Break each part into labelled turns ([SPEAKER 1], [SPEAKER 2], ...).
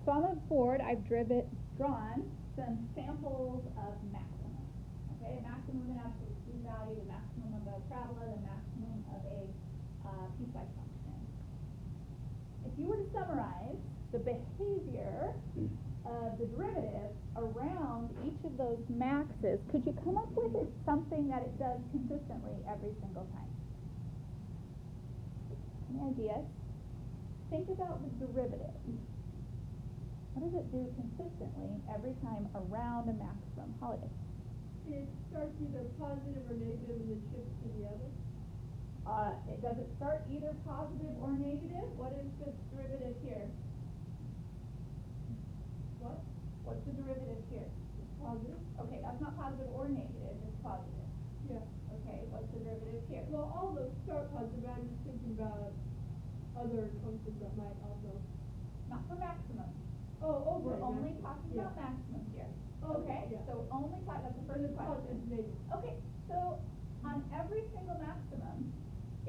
[SPEAKER 1] So on the board, I've drawn some samples of maximum. Okay, maximum of an absolute p-value, the maximum of a parabola, the maximum of a piecewise function. If you were to summarize the behavior of the derivative around each of those maxes, could you come up with something that it does consistently every single time? Any ideas? Think about the derivative. What does it do consistently every time around a maximum? Holiday.
[SPEAKER 2] It starts either positive or negative and then shifts to the other.
[SPEAKER 1] Does it start either positive or negative? What is the derivative here? What? What's the derivative here?
[SPEAKER 2] It's positive.
[SPEAKER 1] Okay, that's not positive or negative, it's positive.
[SPEAKER 2] Yeah.
[SPEAKER 1] Okay, what's the derivative here?
[SPEAKER 2] Well, all those start positive. I'm just thinking about other functions that might also.
[SPEAKER 1] Not for maximum.
[SPEAKER 2] Oh, okay.
[SPEAKER 1] We're only talking about maximum here. Okay,
[SPEAKER 2] yeah.
[SPEAKER 1] so we're only talking, that's the first question.
[SPEAKER 2] Negative.
[SPEAKER 1] Okay, so on every single maximum,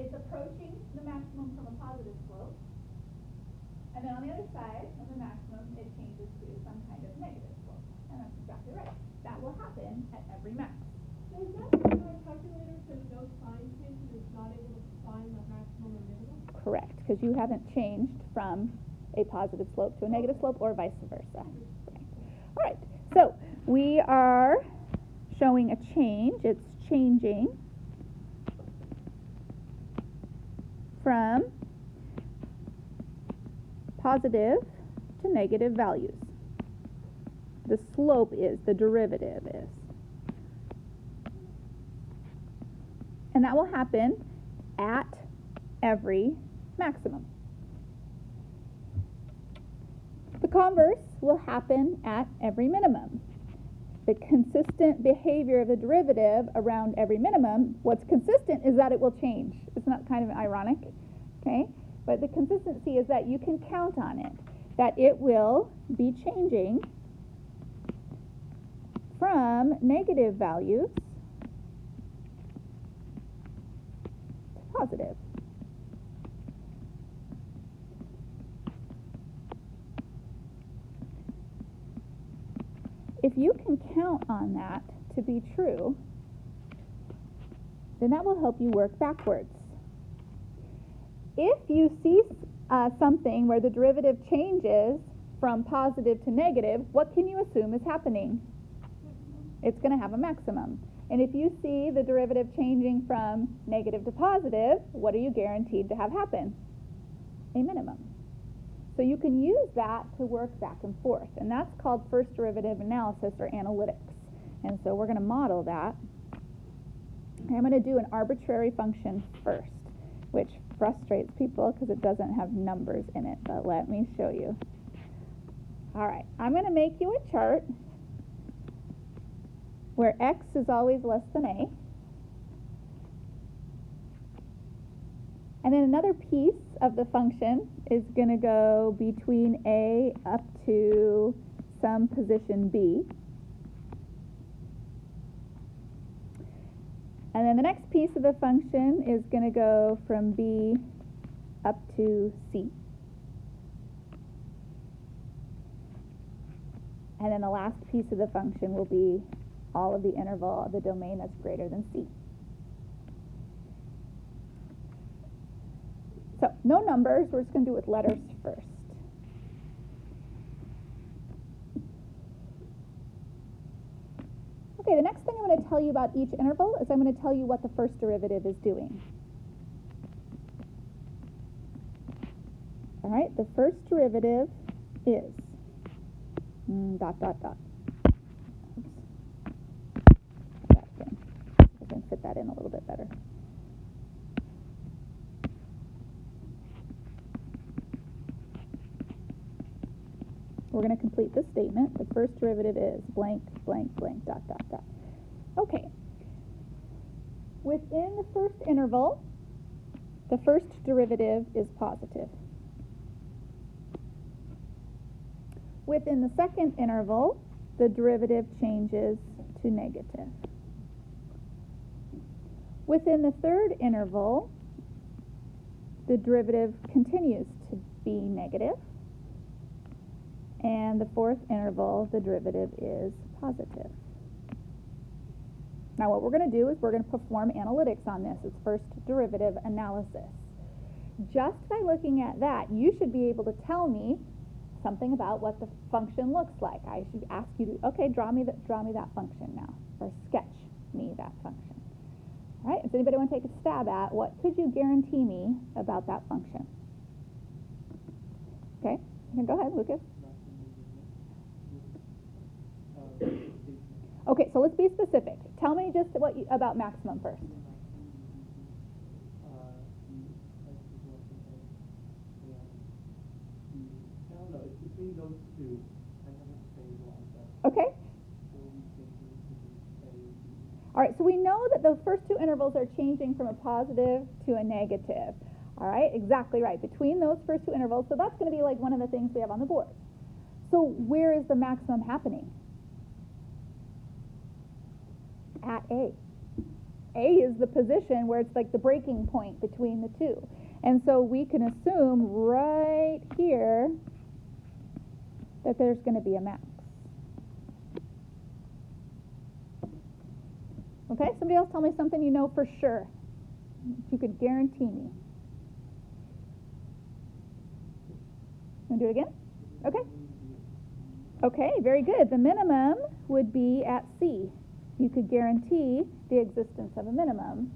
[SPEAKER 1] it's approaching the maximum from a positive slope. And then on the other side of the maximum, it changes to some kind of negative slope. And that's exactly right. That will happen at every max.
[SPEAKER 2] So is that because our calculator says no sign change and it's not able to find the maximum or minimum?
[SPEAKER 1] Correct, because you haven't changed from a positive slope to a negative slope or vice versa. Okay. All right, so we are showing a change. It's changing from positive to negative values. The slope is, the derivative is. And that will happen at every maximum. The converse will happen at every minimum. The consistent behavior of the derivative around every minimum, what's consistent is that it will change. Isn't that kind of ironic? Okay? But the consistency is that you can count on it, that it will be changing from negative values to positive. If you can count on that to be true, then that will help you work backwards. If you see something where the derivative changes from positive to negative, what can you assume is happening? It's going to have a maximum. And if you see the derivative changing from negative to positive, what are you guaranteed to have happen? A minimum. So you can use that to work back and forth. And that's called first derivative analysis or analytics. And so we're going to model that. I'm going to do an arbitrary function first, which frustrates people because it doesn't have numbers in it. But let me show you. All right, I'm going to make you a chart where x is always less than a. And then another piece of the function is going to go between a up to some position b. And then the next piece of the function is going to go from b up to c. And then the last piece of the function will be all of the interval of the domain that's greater than c. So, no numbers, we're just going to do it with letters first. Okay, the next thing I'm going to tell you about each interval is I'm going to tell you what the first derivative is doing. All right, the first derivative is dot, dot, dot. Oops. That thing. I can fit that in a little bit better. We're going to complete this statement. The first derivative is blank, blank, blank, dot, dot, dot. Okay. Within the first interval, the first derivative is positive. Within the second interval, the derivative changes to negative. Within the third interval, the derivative continues to be negative. and the fourth interval, the derivative is positive. Now what we're going to do is we're going to perform analytics on this. It's first derivative analysis. Just by looking at that, you should be able to tell me something about what the function looks like. I should ask you to, okay, draw me that function now, or sketch me that function. All right, does anybody want to take a stab at what could you guarantee me about that function? Okay, go ahead, Lucas. Okay, so let's be specific. Tell me just about maximum first.
[SPEAKER 3] Between those two, I haven't say one,
[SPEAKER 1] okay. All right, so we know that the first two intervals are changing from a positive to a negative. All right, exactly right. Between those first two intervals, so that's going to be like one of the things we have on the board. So where is the maximum happening? At A. A is the position where it's like the breaking point between the two. And so we can assume right here that there's going to be a max. Okay, somebody else tell me something you know for sure. You could guarantee me. Want to do it again? Okay. Okay, very good. The minimum would be at C. You could guarantee the existence of a minimum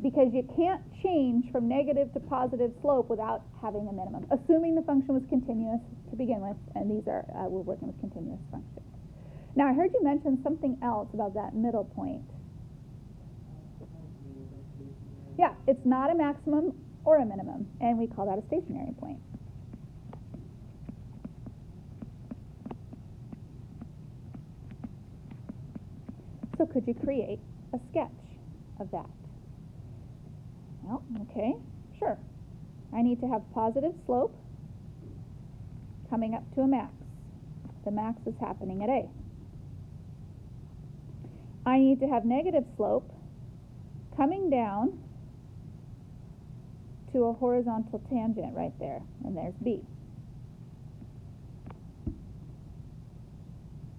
[SPEAKER 1] because you can't change from negative to positive slope without having a minimum, assuming the function was continuous to begin with, and these are, we're working with continuous functions. Now, I heard you mention something else about that middle point. Yeah, it's not a maximum or a minimum, and we call that a stationary point. So could you create a sketch of that? Well, okay, sure. I need to have positive slope coming up to a max. The max is happening at A. I need to have negative slope coming down to a horizontal tangent right there, and there's B.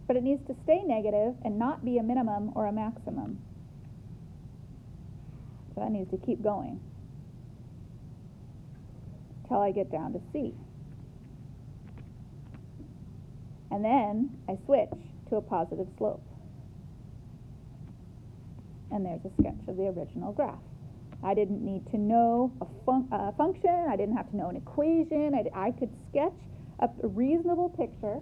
[SPEAKER 1] But it needs to stay negative and not be a minimum or a maximum. So that needs to keep going till I get down to C. And then I switch to a positive slope. And there's a sketch of the original graph. I didn't need to know a function. I didn't have to know an equation. I could sketch a reasonable picture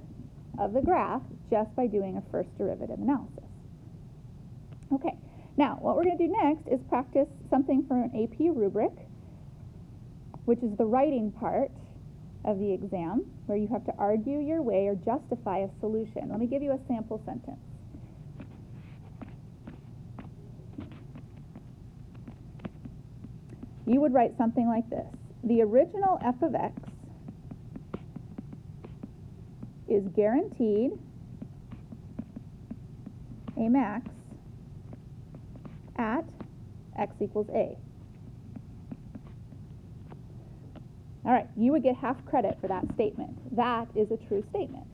[SPEAKER 1] of the graph just by doing a first derivative analysis. Okay, now what we're going to do next is practice something for an AP rubric, which is the writing part of the exam, where you have to argue your way or justify a solution. Let me give you a sample sentence. You would write something like this. The original f of x is guaranteed a max at x equals a. All right, you would get half credit for that statement. That is a true statement,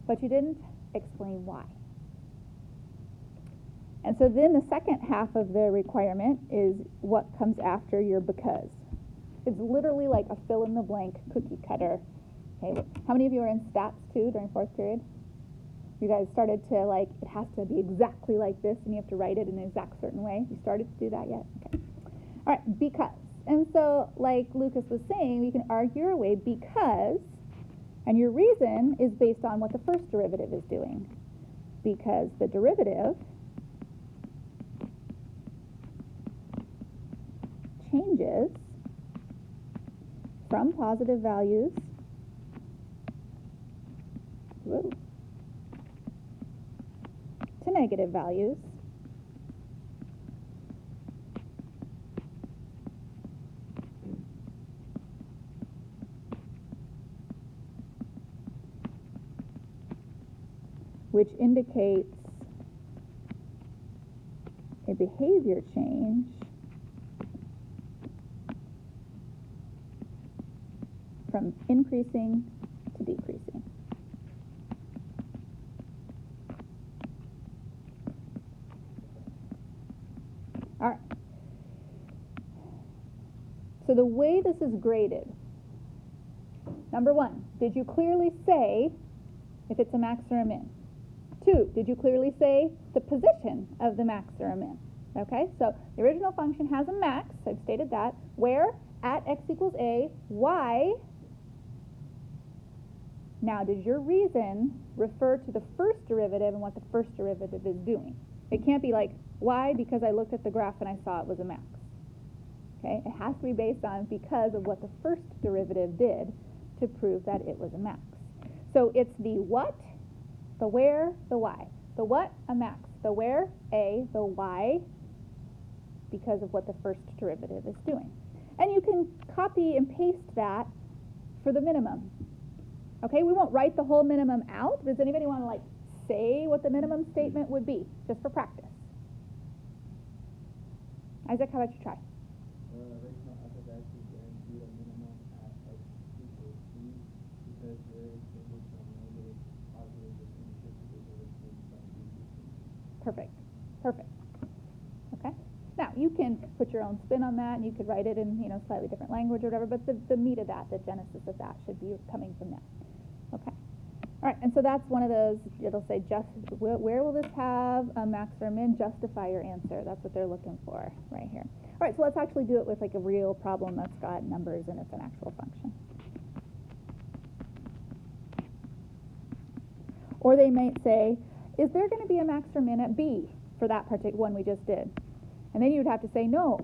[SPEAKER 1] but you didn't explain why. And so then the second half of the requirement is what comes after your because. It's literally like a fill-in-the-blank cookie cutter. Okay, how many of you were in stats 2 during 4th period? You guys started to like, it has to be exactly like this and you have to write it in an exact certain way. You started to do that yet? Okay. All right, because. And so like Lucas was saying, we can argue our way because, and your reason is based on what the first derivative is doing. Because the derivative changes from positive values to negative values which indicates a behavior change from increasing to decreasing. the way this is graded, number 1, did you clearly say if it's a max or a min? 2, did you clearly say the position of the max or a min? Okay, so the original function has a max, I've stated that, where at x equals a, y. Now, does your reason refer to the first derivative and what the first derivative is doing? It can't be like, why? Because I looked at the graph and I saw it was a max. Okay, it has to be based on because of what the first derivative did to prove that it was a max. So it's the what, the where, the why. The what, a max. The where, a. The why, because of what the first derivative is doing. And you can copy and paste that for the minimum. Okay, we won't write the whole minimum out. Does anybody want to like say what the minimum statement would be, just for practice? Isaac, how about you try?
[SPEAKER 3] Original f of x is guaranteed a minimum at x equals 3 because there is changes from negative to positive within just derivative from decreasing.
[SPEAKER 1] Perfect. Perfect. Okay. Now, you can put your own spin on that, and you could write it in, slightly different language or whatever, but the meat of that, the genesis of that should be coming from that. Okay. All right, and so that's one of those, it'll say where will this have a max or a min? Justify your answer. That's what they're looking for right here. All right, so let's actually do it with like a real problem that's got numbers and it's an actual function. Or they might say, is there going to be a max or min at b for that particular one we just did? And then you would have to say, no,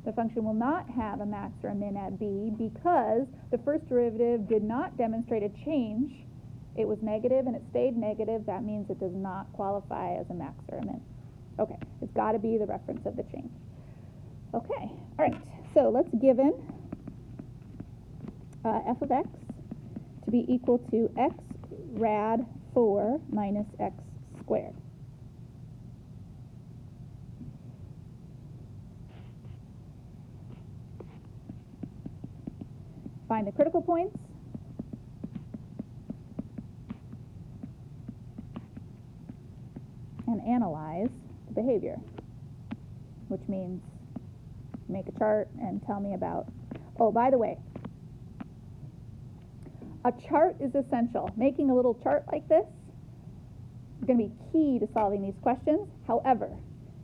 [SPEAKER 1] the function will not have a max or a min at b because the first derivative did not demonstrate a change. It was negative and it stayed negative. That means it does not qualify as a max or a min. Okay, it's got to be the reference of the change. Okay, all right, so let's given f of x to be equal to x rad 4 minus x squared. Find the critical points. And analyze the behavior, which means make a chart and tell me about, oh, by the way, a chart is essential. Making a little chart like this is going to be key to solving these questions. However,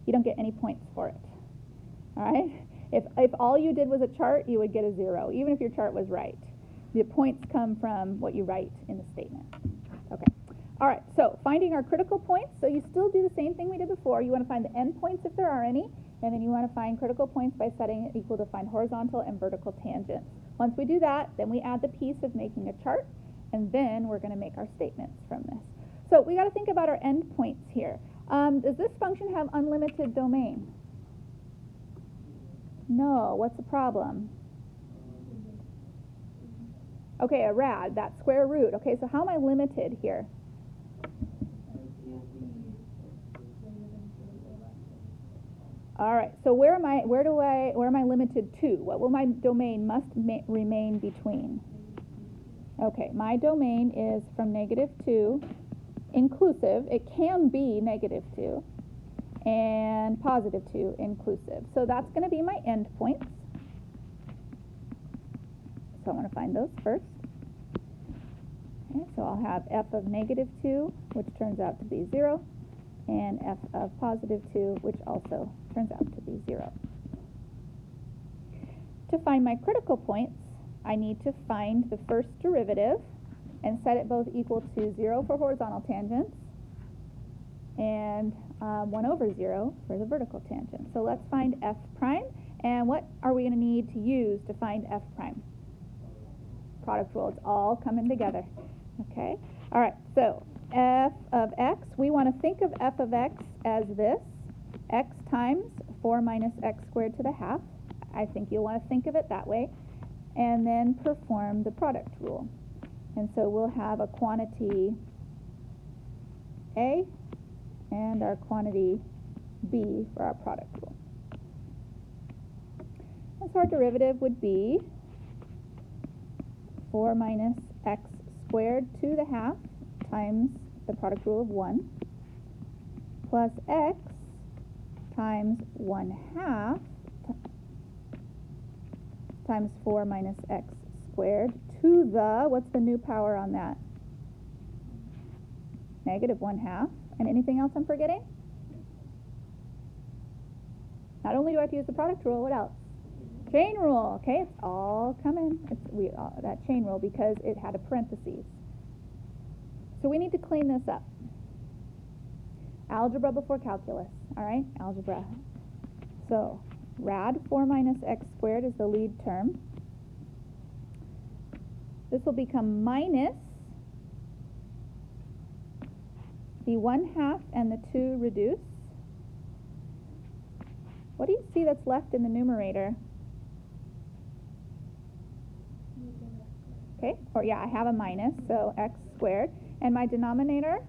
[SPEAKER 1] you don't get any points for it. All right? If all you did was a chart, you would get a 0, even if your chart was right. The points come from what you write in the statement. Okay. All right, so finding our critical points. So you still do the same thing we did before. You want to find the endpoints if there are any, and then you want to find critical points by setting it equal to find horizontal and vertical tangents. Once we do that, then we add the piece of making a chart, and then we're going to make our statements from this. So we got to think about our endpoints here. Does this function have unlimited domain? No. What's the problem? Okay, a rad, that square root. Okay, so how am I limited here? All right, so where am I limited to? What will my domain must remain between? Okay, my domain is from -2, inclusive. It can be -2, and +2, inclusive. So that's going to be my endpoints. So I want to find those first. Okay, so I'll have f of -2, which turns out to be 0, and f of +2, which also turns out to be 0. To find my critical points, I need to find the first derivative and set it both equal to 0 for horizontal tangents and 1/0 for the vertical tangent. So let's find f prime. And what are we going to need to use to find f prime? Product rule. It's all coming together. Okay. All right. So f of x, we want to think of f of x as this, x times 4 minus x squared to the half. I think you'll want to think of it that way. And then perform the product rule. And so we'll have a quantity A and our quantity B for our product rule. And so our derivative would be 4 minus x squared to the half times the product rule of 1 plus x times 1/2 times 4 minus x squared to the, what's the new power on that? Negative 1/2. And anything else I'm forgetting? Not only do I have to use the product rule, what else? Chain rule. Okay, it's all coming. That chain rule because it had a parentheses. So we need to clean this up. Algebra before calculus. All right, algebra. So rad 4 minus x squared is the lead term. This will become minus the 1/2 and the 2 reduce. What do you see that's left in the numerator? Okay, or yeah, I have a minus, so x squared. And my denominator?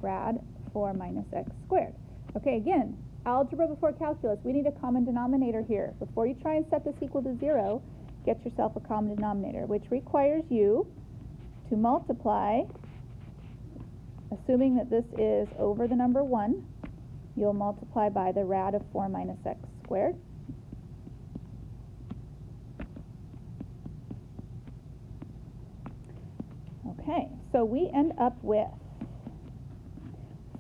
[SPEAKER 1] Rad 4 minus x squared. Okay, again, algebra before calculus. We need a common denominator here. Before you try and set this equal to 0, get yourself a common denominator, which requires you to multiply, assuming that this is over the number 1, you'll multiply by the rad of 4 minus x squared. Okay, so we end up with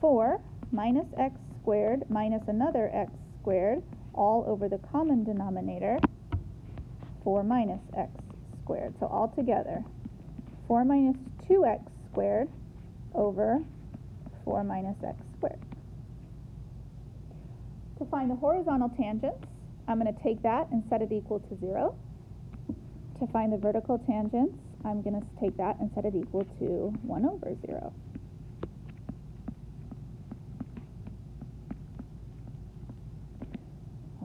[SPEAKER 1] 4 minus x squared minus another x squared all over the common denominator, 4 minus x squared. So altogether, 4 minus 2x squared over 4 minus x squared. To find the horizontal tangents, I'm going to take that and set it equal to 0. To find the vertical tangents, I'm going to take that and set it equal to 1 over 0.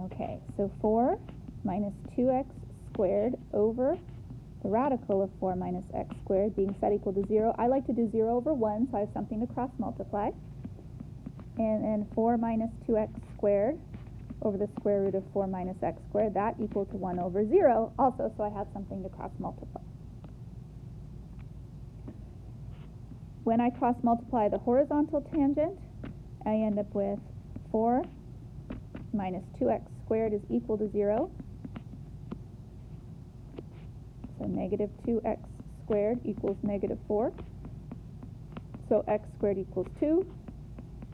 [SPEAKER 1] Okay, so 4 minus 2x squared over the radical of 4 minus x squared being set equal to 0. I like to do 0 over 1, so I have something to cross multiply. And then 4 minus 2x squared over the square root of 4 minus x squared, that equal to 1 over 0 also, so I have something to cross multiply. When I cross multiply the horizontal tangent, I end up with 4 minus 2x squared is equal to 0. So negative 2x squared equals negative 4. So x squared equals 2.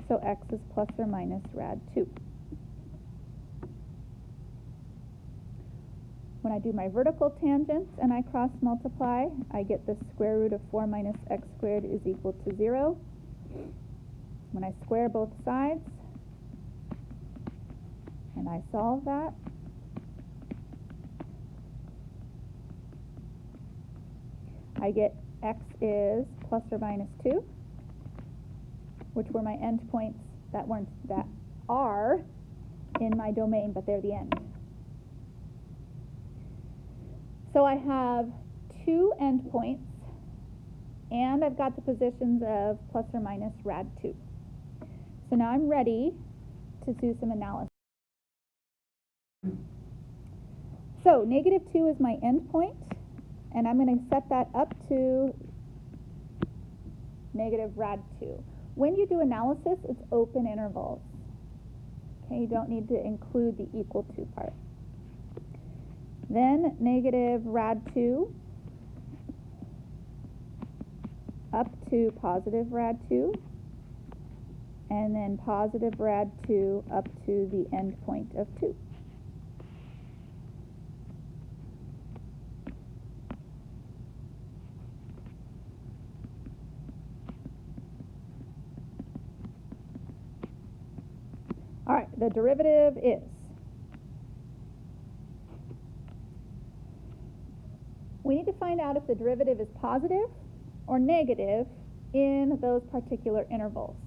[SPEAKER 1] So x is plus or minus rad 2. When I do my vertical tangents and I cross multiply, I get the square root of 4 minus x squared is equal to 0. When I square both sides and I solve that, I get x is plus or minus 2, which were my endpoints that are in my domain, but they're the end. So I have 2 endpoints, and I've got the positions of plus or minus rad 2. So now I'm ready to do some analysis. So negative 2 is my endpoint, and I'm going to set that up to negative rad 2. When you do analysis, it's open intervals. Okay, you don't need to include the equal to part. Then negative rad 2 up to positive rad 2, and then positive rad 2 up to the endpoint of 2. All right, the derivative is, we need to find out if the derivative is positive or negative in those particular intervals.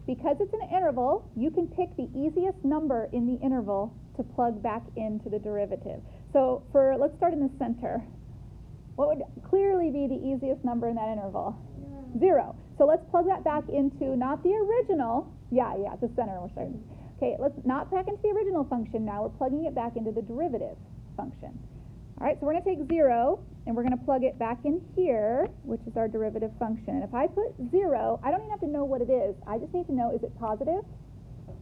[SPEAKER 1] Because it's an interval, you can pick the easiest number in the interval to plug back into the derivative. So let's start in the center. What would clearly be the easiest number in that interval? 0. So let's plug that back into not the original, the center we're starting. Okay, let's not back into the original function now, we're plugging it back into the derivative function. All right, so we're going to take 0, and we're going to plug it back in here, which is our derivative function. And if I put 0, I don't even have to know what it is. I just need to know, is it positive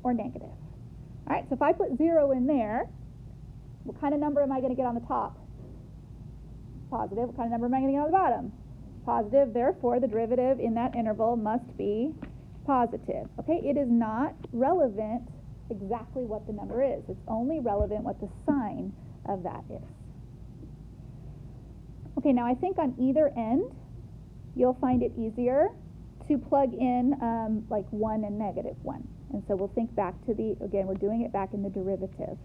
[SPEAKER 1] or negative? All right, so if I put 0 in there, what kind of number am I going to get on the top? Positive. What kind of number am I going to get on the bottom? Positive. Therefore, the derivative in that interval must be positive. Okay, it is not relevant exactly what the number is. It's only relevant what the sign of that is. Okay, now I think on either end, you'll find it easier to plug in like 1 and negative 1. And so we'll think back to again, we're doing it back in the derivative.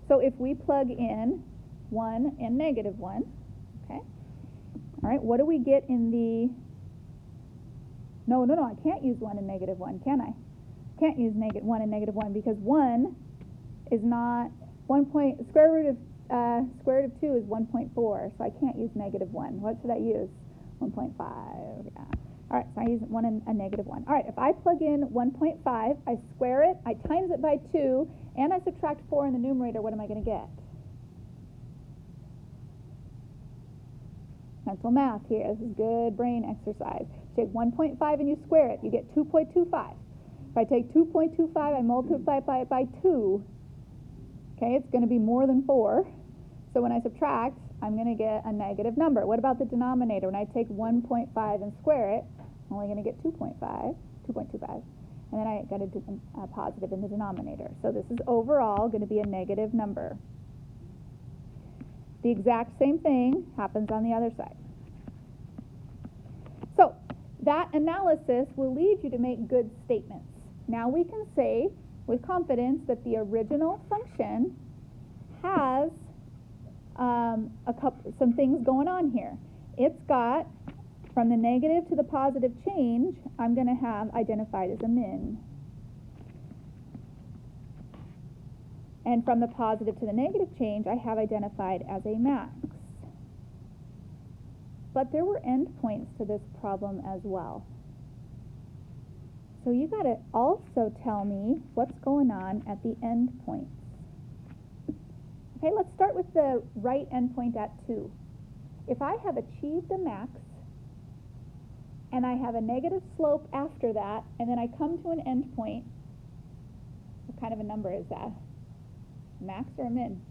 [SPEAKER 1] So if we plug in 1 and negative 1, okay, all right, what do we get in the, no, I can't use 1 and negative 1, can I? Can't use 1 and negative 1 because 1 is not, square root of 2 is 1.4, so I can't use negative 1. What should I use? 1.5, yeah. All right, so I use 1 and a negative 1. All right, if I plug in 1.5, I square it, I times it by 2, and I subtract 4 in the numerator, what am I going to get? Mental math here. This is good brain exercise. You take 1.5 and you square it, you get 2.25. If I take 2.25, I multiply it by 2. Okay, it's going to be more than 4. So when I subtract, I'm going to get a negative number. What about the denominator? When I take 1.5 and square it, I'm only going to get 2.25. And then I get a positive in the denominator. So this is overall going to be a negative number. The exact same thing happens on the other side. So that analysis will lead you to make good statements. Now we can say with confidence that the original function has some things going on here. It's got, from the negative to the positive change, I'm going to have identified as a min. And from the positive to the negative change, I have identified as a max. But there were endpoints to this problem as well. So you got to also tell me what's going on at the endpoints. Okay, let's start with the right endpoint at 2. If I have achieved a max, and I have a negative slope after that, and then I come to an endpoint, what kind of a number is that? Max or a min?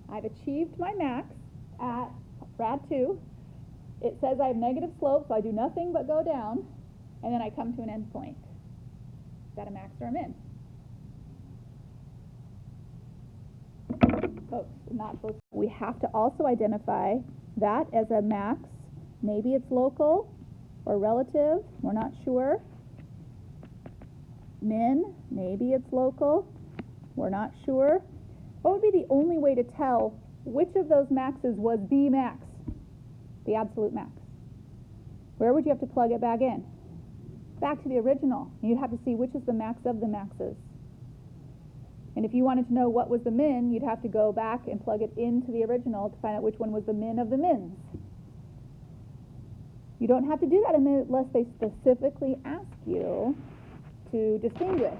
[SPEAKER 1] I've achieved my max at rad 2. It says I have negative slope, so I do nothing but go down, and then I come to an endpoint. Is that a max or a min? Folks, not supposed to. We have to also identify that as a max. Maybe it's local or relative, we're not sure. Min, maybe it's local, we're not sure. What would be the only way to tell which of those maxes was the max, the absolute max? Where would you have to plug it back in? Back to the original. You'd have to see which is the max of the maxes. And if you wanted to know what was the min, you'd have to go back and plug it into the original to find out which one was the min of the mins. You don't have to do that unless they specifically ask you to distinguish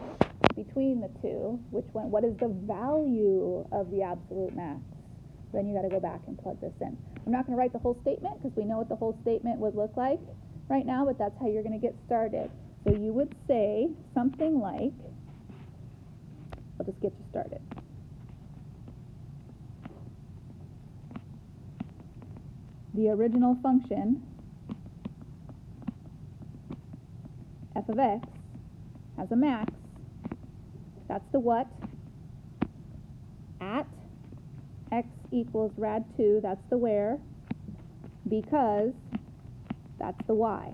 [SPEAKER 1] between the two, what is the value of the absolute max. Then you got to go back and plug this in. I'm not going to write the whole statement because we know what the whole statement would look like right now, but that's how you're going to get started. So you would say something like, I'll just get you started. The original function f of x has a max. That's the what. At x equals rad 2, that's the where. Because that's the y.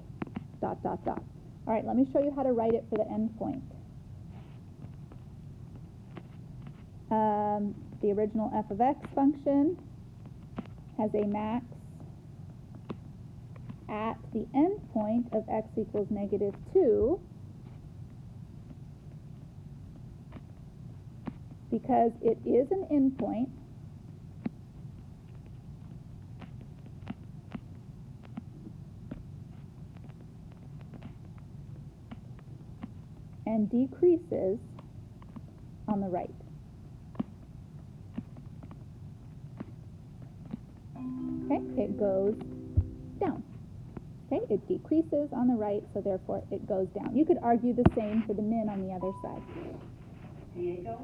[SPEAKER 1] Dot, dot, dot. All right, let me show you how to write it for the endpoint. The original f of x function has a max at the endpoint of x equals negative 2 because it is an endpoint and decreases on the right. Okay, it goes down. Okay, it decreases on the right, so therefore it goes down. You could argue the same for the min on the other side.
[SPEAKER 4] Diego,